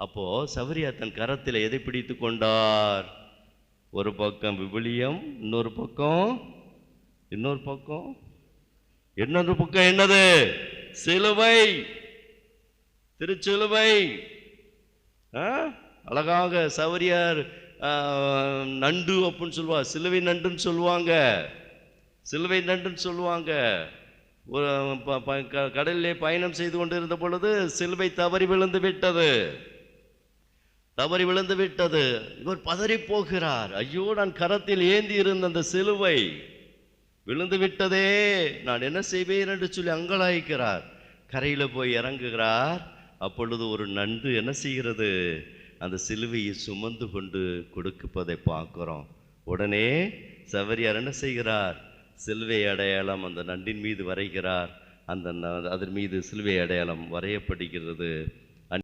அப்போ சவரியார் தன் கரத்தில் எதை பிடித்து கொண்டார்? ஒரு பக்கம் விவிலியம், இன்னொரு பக்கம் என்னது? சிலுவை, திருச்சிலுவை. அழகாக சவரியார் நண்டு அப்படின்னு சொல்லுவார், சிலுவை நண்டுன்னு சொல்லுவாங்க. கடலிலே பயணம் செய்து கொண்டிருந்த பொழுது சிலுவை தவறி விழுந்து விட்டது. இவர் பதறி போகிறார். ஐயோ, நான் கரத்தில் ஏந்தி இருந்த அந்த சிலுவை விழுந்து விட்டதே, நான் என்ன செய்வேன் என்று சொல்லி அங்கலாய்க்கிறார். கரையில் போய் இறங்குகிறார். அப்பொழுது ஒரு நண்டு என்ன செய்கிறது? அந்த சிலுவையை சுமந்து கொண்டு கொடுப்பதை பார்க்கிறோம். உடனே சவரியார் என்ன செய்கிறார்? சிலுவை அடையாளம் அந்த நண்டின் மீது வரைகிறார். அதன் மீது சிலுவை அடையாளம் வரையப்படுகிறது.